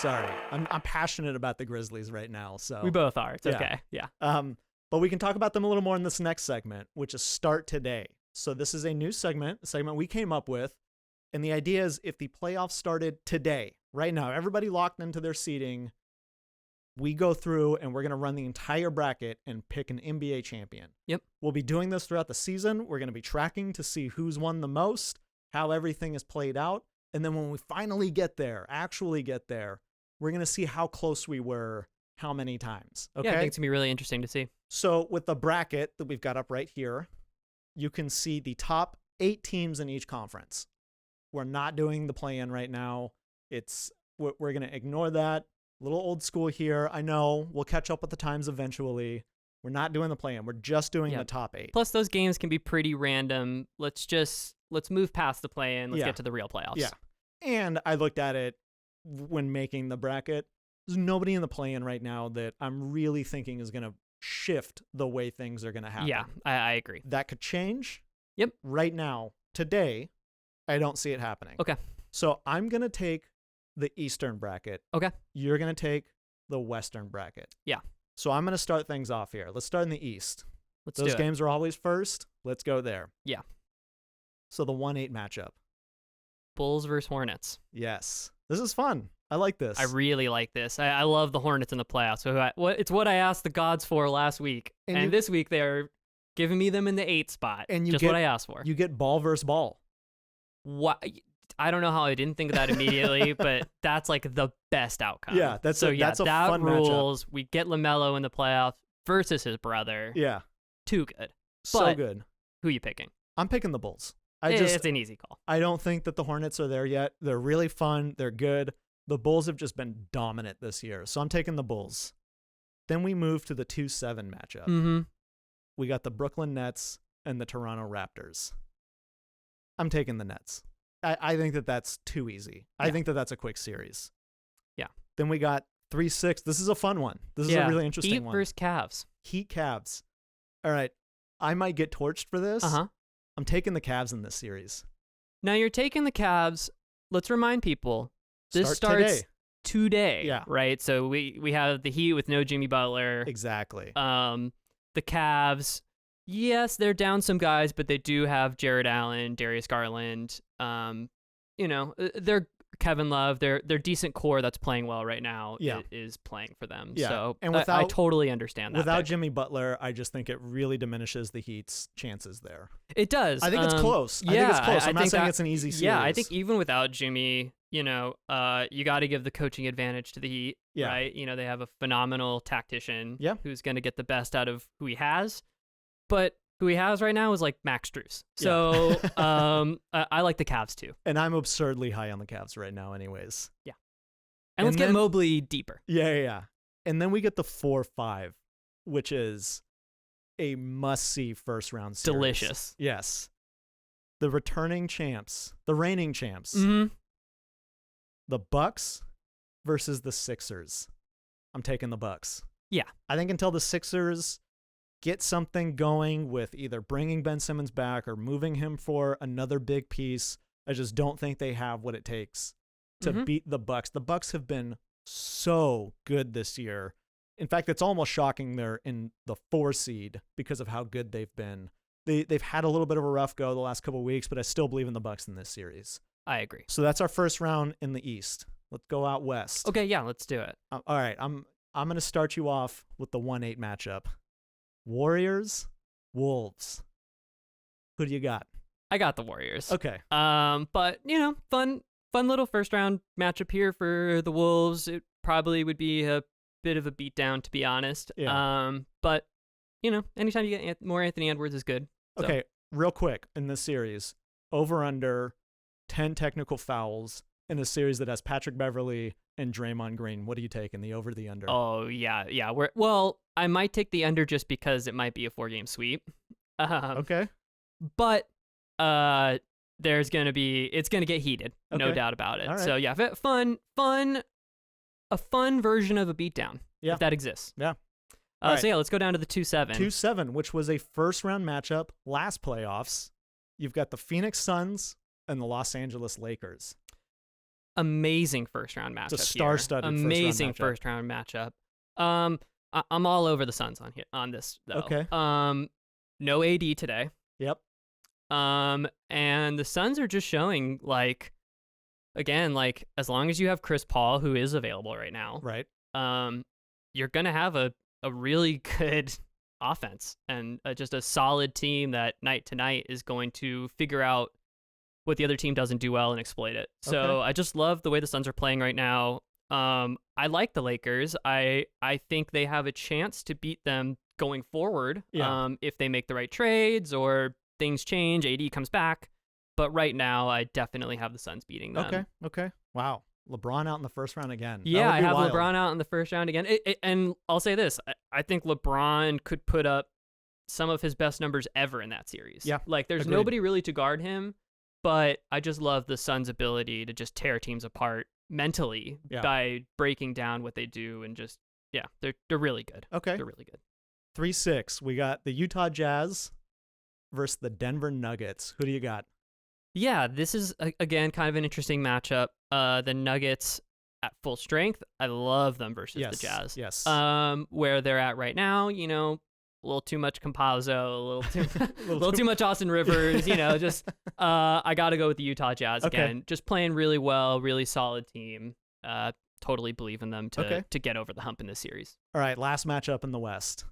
Sorry. I'm passionate about the Grizzlies right now. So We both are. It's okay. Yeah. But we can talk about them a little more in this next segment, which is Start Today. So this is a new segment, a segment we came up with. And the idea is if the playoffs started today, right now, everybody locked into their seating, we go through and we're going to run the entire bracket and pick an NBA champion. Yep. We'll be doing this throughout the season. We're going to be tracking to see who's won the most, how everything is played out. And then when we finally actually get there, we're going to see how close we were, how many times. Okay. Yeah, I think it's going to be really interesting to see. So with the bracket that we've got up right here, you can see the top 8 teams in each conference. We're not doing the play-in right now. We're going to ignore that. A little old school here. I know we'll catch up with the times eventually. We're not doing the play-in. We're just doing the top 8. Plus, those games can be pretty random. Let's move past the play-in. Let's get to the real playoffs. Yeah. And I looked at it when making the bracket. There's nobody in the play-in right now that I'm really thinking is going to shift the way things are going to happen. Yeah, I agree. That could change. Yep. Right now, today, I don't see it happening. Okay. So I'm going to take the Eastern bracket. Okay. You're going to take the Western bracket. Yeah. So I'm going to start things off here. Let's start in the East. Those do games are always first. Let's go there. Yeah. So the 1-8 matchup. Bulls versus Hornets. Yes. This is fun. I like this. I really like this. I love the Hornets in the playoffs. So it's what I asked the gods for last week. And this week they're giving me them in the 8 spot. And just what I asked for. You get ball versus ball. What? I don't know how I didn't think of that immediately, but that's like the best outcome. Yeah, that's a that fun rules. matchup. We get LaMelo in the playoffs versus his brother. Yeah. Too good. So good. Who are you picking? I'm picking the Bulls. It's an easy call. I don't think that the Hornets are there yet. They're really fun. They're good. The Bulls have just been dominant this year. So I'm taking the Bulls. Then we move to the 2-7 matchup. Mm-hmm. We got the Brooklyn Nets and the Toronto Raptors. I'm taking the Nets. I think that that's too easy. Yeah. I think that that's a quick series. Yeah. Then we got 3-6. This is a fun one. This is a really interesting one. Heat versus Cavs. Heat Cavs. All right. I might get torched for this. Uh-huh. I'm taking the Cavs in this series. Now you're taking the Cavs. Let's remind people, this starts today. Yeah. Right? So we have the Heat with no Jimmy Butler. Exactly. The Cavs, yes, they're down some guys, but they do have Jared Allen, Darius Garland. They're Kevin Love. Their decent core that's playing well right now is playing for them. Yeah. So and I totally understand that. Without pick. Jimmy Butler, I just think it really diminishes the Heat's chances there. It does. I think it's close. Yeah, I think it's close. I'm not think saying it's an easy series. Yeah, I think even without Jimmy, you got to give the coaching advantage to the Heat, right? They have a phenomenal tactician who's going to get the best out of who he has. But who he has right now is like Max Strus. So I like the Cavs too. And I'm absurdly high on the Cavs right now anyways. Yeah. And let's get Mobley deeper. Yeah. And then we get the 4-5, which is a must-see first-round series. Delicious. Yes. The reigning champs. Mm-hmm. The Bucks versus the Sixers. I'm taking the Bucks. Yeah. I think until the Sixers get something going with either bringing Ben Simmons back or moving him for another big piece, I just don't think they have what it takes to beat the Bucks. The Bucks have been so good this year. In fact, it's almost shocking they're in the 4 seed because of how good they've been. They've had a little bit of a rough go the last couple of weeks, but I still believe in the Bucks in this series. I agree. So that's our first round in the East. Let's go out west. Okay, yeah, let's do it. All right, I'm going to start you off with the 1-8 matchup. Warriors, Wolves. Who do you got? I got the Warriors. Okay. But fun little first round matchup here for the Wolves. It probably would be a bit of a beatdown, to be honest. Yeah. But anytime you get more Anthony Edwards is good. So. Okay, real quick in this series, over under 10 technical fouls in a series that has Patrick Beverley and Draymond Green. What do you take in the over, the under? Oh yeah. I might take the under just because it might be a 4-game sweep. Okay. But it's gonna get heated, no doubt about it. All right. So yeah, a fun version of a beatdown, if that exists. Yeah. So yeah, let's go down to the 2-7. 2-7, which was a first round matchup last playoffs. You've got the Phoenix Suns and the Los Angeles Lakers. amazing first round matchup. It's a star-studded amazing first round matchup. I'm all over the Suns on this though. Okay. No AD today. Yep. And the Suns are just showing again, as long as you have Chris Paul, who is available right now, right? You're gonna have a really good offense and just a solid team that night to night is going to figure out what the other team doesn't do well and exploit it. So I just love the way the Suns are playing right now. I like the Lakers. I think they have a chance to beat them going forward. If they make the right trades or things change, AD comes back. But right now, I definitely have the Suns beating them. Okay. Wow. LeBron out in the first round again. Yeah, I have LeBron out in the first round again. And I'll say this. I think LeBron could put up some of his best numbers ever in that series. Yeah, there's agreed. Nobody really to guard him, but I just love the Suns' ability to just tear teams apart mentally by breaking down what they do and just, they're really good. Okay. They're really good. 3-6. We got the Utah Jazz versus the Denver Nuggets. Who do you got? Yeah, this is, again, kind of an interesting matchup. The Nuggets at full strength, I love them versus the Jazz. Yes. Where they're at right now, a little too much Campazzo, a little too much Austin Rivers, just I got to go with the Utah Jazz again. Just playing really well, really solid team. Totally believe in them to get over the hump in this series. All right, last matchup in the West.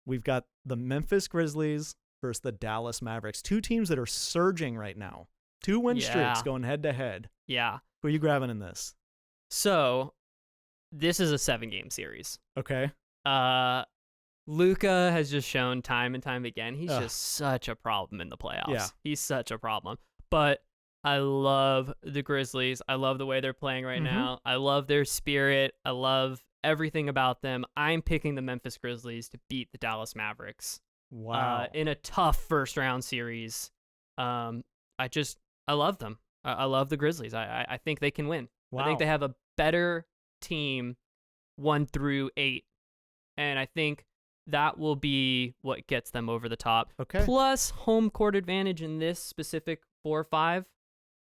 We've got the Memphis Grizzlies versus the Dallas Mavericks. Two teams that are surging right now. 2 win streaks going head to head. Yeah. Who are you grabbing in this? So, this is a 7-game series. Okay. Luka has just shown time and time again he's just such a problem in the playoffs. Yeah. He's such a problem. But I love the Grizzlies. I love the way they're playing right now. I love their spirit. I love everything about them. I'm picking the Memphis Grizzlies to beat the Dallas Mavericks. Wow. In a tough first round series. I love them. I love the Grizzlies. I think they can win. Wow. I think they have a better team 1 through 8. And I think that will be what gets them over the top. Okay. Plus home court advantage in this specific 4 or 5.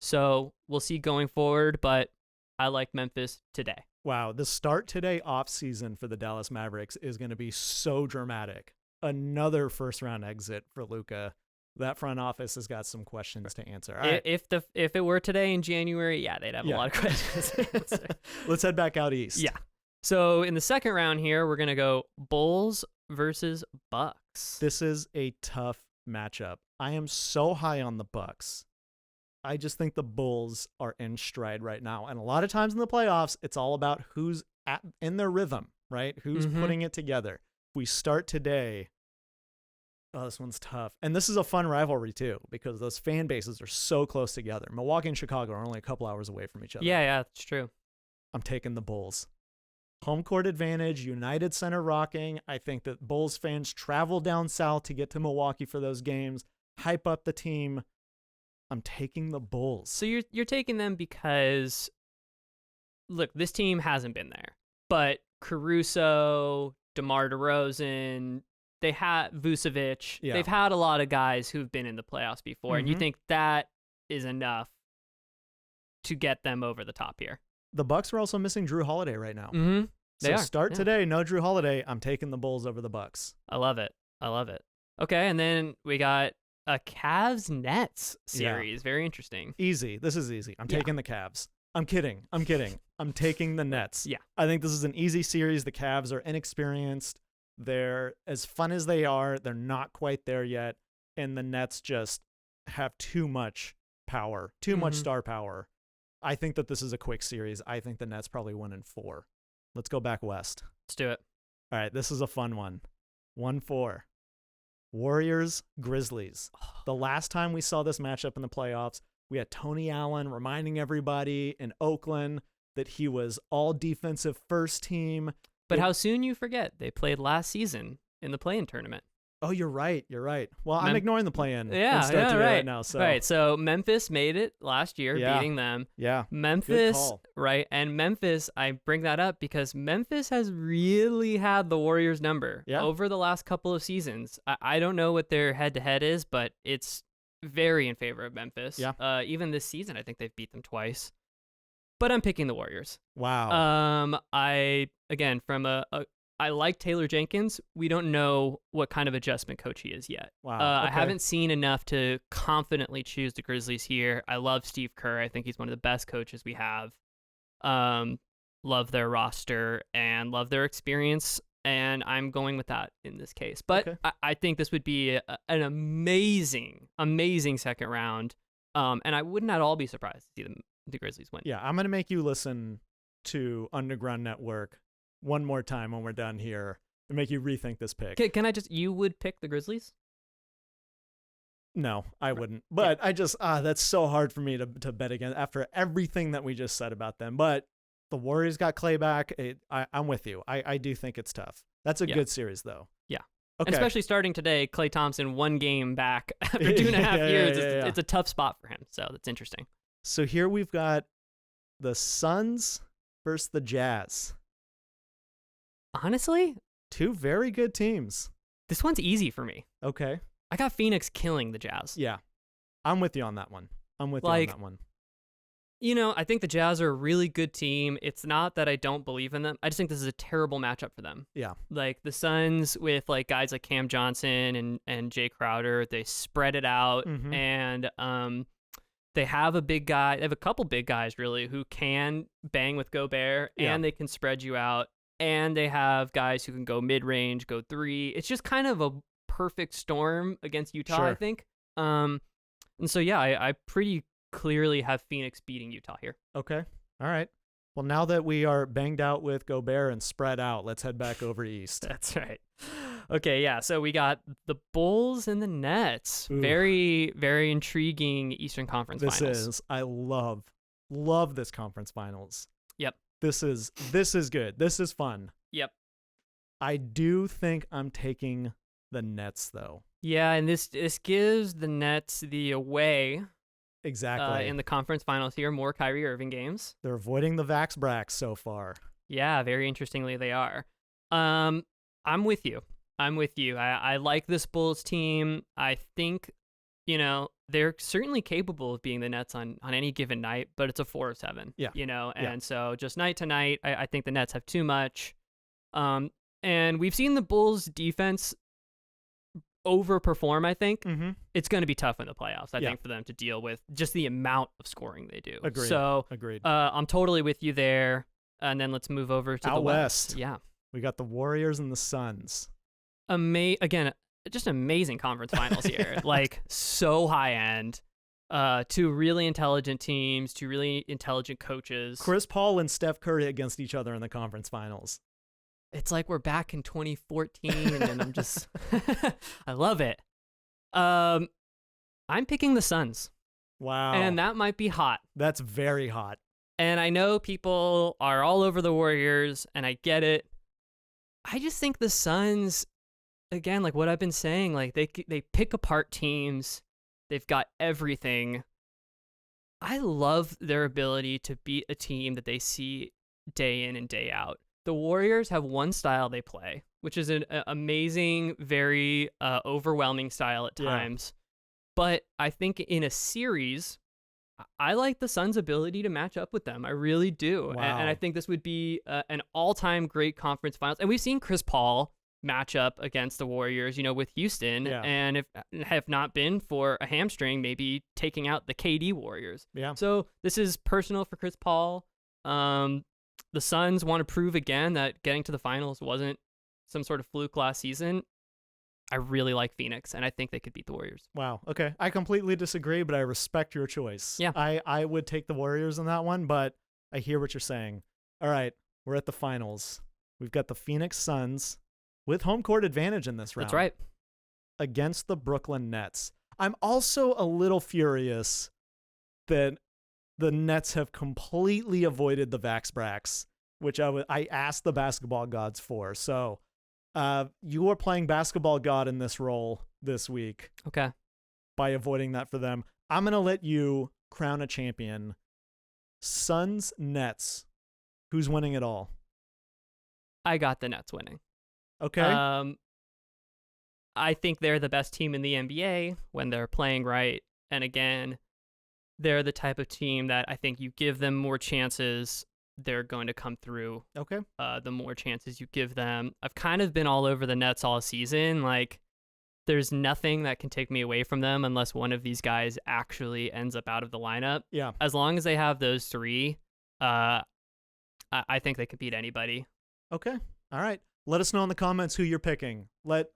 So we'll see going forward, but I like Memphis today. Wow. The start today off season for the Dallas Mavericks is going to be so dramatic. Another first round exit for Luka. That front office has got some questions to answer. All right. If it were today in January, they'd have a lot of questions. Let's head back out east. Yeah. So in the second round here, we're gonna go Bulls versus Bucks. This is a tough matchup. I am so high on the Bucks. I just think the Bulls are in stride right now, and a lot of times in the playoffs, it's all about who's in their rhythm, right? Who's putting it together. We start today. Oh, this one's tough. And this is a fun rivalry, too, because those fan bases are so close together. Milwaukee and Chicago are only a couple hours away from each other. Yeah, it's true. I'm taking the Bulls. Home court advantage, United Center rocking. I think that Bulls fans travel down south to get to Milwaukee for those games, hype up the team. I'm taking the Bulls. So you're taking them because, look, this team hasn't been there. But Caruso, DeMar DeRozan, they had Vucevic. Yeah. They've had a lot of guys who've been in the playoffs before, and you think that is enough to get them over the top here. The Bucks are also missing Drew Holiday right now. They are. Start today, no Drew Holiday. I'm taking the Bulls over the Bucks. I love it. Okay, and then we got a Cavs-Nets series. Yeah. Very interesting. Easy. This is easy. I'm taking the Cavs. I'm kidding. I'm taking the Nets. Yeah. I think this is an easy series. The Cavs are inexperienced. They're as fun as they are. They're not quite there yet. And the Nets just have too much power, too much star power. I think that this is a quick series. I think the Nets probably win in 4. Let's go back west. Let's do it. All right, this is a fun one. 1-4. Warriors, Grizzlies. The last time we saw this matchup in the playoffs, we had Tony Allen reminding everybody in Oakland that he was all defensive first team. But how soon you forget they played last season in the play-in tournament. Oh, you're right. Well, I'm ignoring the play-in. Right now. So. Right. So Memphis made it last year, beating them. Yeah. Memphis, right? And Memphis, I bring that up because Memphis has really had the Warriors' number over the last couple of seasons. I don't know what their head-to-head is, but it's very in favor of Memphis. Yeah. Even this season, I think they've beat them twice. but I'm picking the Warriors. Wow. I like Taylor Jenkins. We don't know what kind of adjustment coach he is yet. Wow. Okay. I haven't seen enough to confidently choose the Grizzlies here. I love Steve Kerr. I think he's one of the best coaches we have. Love their roster and love their experience, and I'm going with that in this case. But okay. I think this would be an amazing, amazing second round, and I wouldn't at all be surprised to see the Grizzlies win. Yeah, I'm going to make you listen to Underground Network one more time when we're done here and make you rethink this pick. You would pick the Grizzlies? No, I wouldn't. But yeah. I just, that's so hard for me to bet against after everything that we just said about them. But the Warriors got Clay back. I'm with you. I do think it's tough. That's a good series, though. Yeah. Okay. And especially starting today, Klay Thompson 1 game back after 2.5 years. It's a tough spot for him. So that's interesting. So here we've got the Suns versus the Jazz. Honestly, 2 very good teams. This one's easy for me. Okay. I got Phoenix killing the Jazz. Yeah. I'm with you on that one. I think the Jazz are a really good team. It's not that I don't believe in them. I just think this is a terrible matchup for them. Yeah. Like the Suns with like guys like Cam Johnson and Jay Crowder, they spread it out and they have a big guy. They have a couple big guys really who can bang with Gobert and they can spread you out. And they have guys who can go mid-range, go 3. It's just kind of a perfect storm against Utah, I think. And so, I pretty clearly have Phoenix beating Utah here. Okay. All right. Well, now that we are banged out with Gobert and spread out, let's head back over east. That's right. Okay, yeah. So we got the Bulls and the Nets. Ooh. Very, very intriguing Eastern Conference Finals. I love this conference finals. Yep. This is good. This is fun. Yep. I do think I'm taking the Nets, though. Yeah, and this gives the Nets the away. Exactly. In the conference finals here, more Kyrie Irving games. They're avoiding the Vax Brax so far. Yeah, very interestingly they are. I'm with you. I like this Bulls team. I think, they're certainly capable of being the Nets on any given night, but it's a 4 or 7. Yeah. And so just night to night, I think the Nets have too much. And we've seen the Bulls defense overperform, I think. It's going to be tough in the playoffs, I think, for them to deal with just the amount of scoring they do. Agreed. So, Agreed. I'm totally with you there. And then let's move over to the West. Yeah. We got the Warriors and the Suns. Again, just amazing conference finals here. Like, so high end. 2 really intelligent teams, 2 really intelligent coaches. Chris Paul and Steph Curry against each other in the conference finals. It's like we're back in 2014, and I'm just, I love it. I'm picking the Suns. Wow. And that might be hot. That's very hot. And I know people are all over the Warriors, and I get it. I just think the Suns, again, like what I've been saying, like they pick apart teams. They've got everything. I love their ability to beat a team that they see day in and day out. The Warriors have one style they play, which is an amazing, very overwhelming style at times. But I think in a series, I like the Suns' ability to match up with them. I really do. Wow. And I think this would be an all-time great conference finals. And we've seen Chris Paul match up against the Warriors, with Houston. Yeah. And if have not been for a hamstring, maybe taking out the KD Warriors. Yeah. So this is personal for Chris Paul. The Suns want to prove again that getting to the finals wasn't some sort of fluke last season. I really like Phoenix, and I think they could beat the Warriors. Wow. Okay. I completely disagree, but I respect your choice. Yeah. I would take the Warriors in that one, but I hear what you're saying. All right. We're at the finals. We've got the Phoenix Suns with home court advantage in this round. That's right. Against the Brooklyn Nets. I'm also a little furious that the Nets have completely avoided the Vax Brax, which I asked the basketball gods for. So you are playing basketball god in this role this week. Okay. By avoiding that for them. I'm going to let you crown a champion. Suns, Nets. Who's winning it all? I got the Nets winning. Okay. I think they're the best team in the NBA when they're playing right. And again, they're the type of team that I think you give them more chances, they're going to come through. Okay. The more chances you give them. I've kind of been all over the Nets all season. Like, there's nothing that can take me away from them unless one of these guys actually ends up out of the lineup. Yeah. As long as they have those three, I think they could beat anybody. Okay. All right. Let us know in the comments who you're picking. Let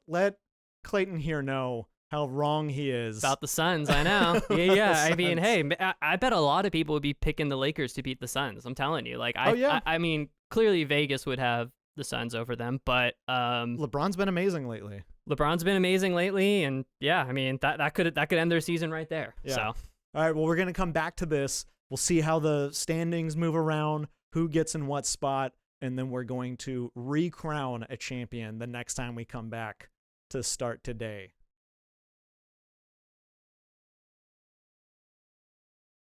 Clayton here know how wrong he is. About the Suns, I know. Yeah. I mean, hey, I bet a lot of people would be picking the Lakers to beat the Suns. I'm telling you. Like, I mean, clearly Vegas would have the Suns over them, but LeBron's been amazing lately. And yeah, I mean that could end their season right there. Yeah. So, all right, well, we're gonna come back to this. We'll see how the standings move around, who gets in what spot, and then we're going to recrown a champion the next time we come back to start today.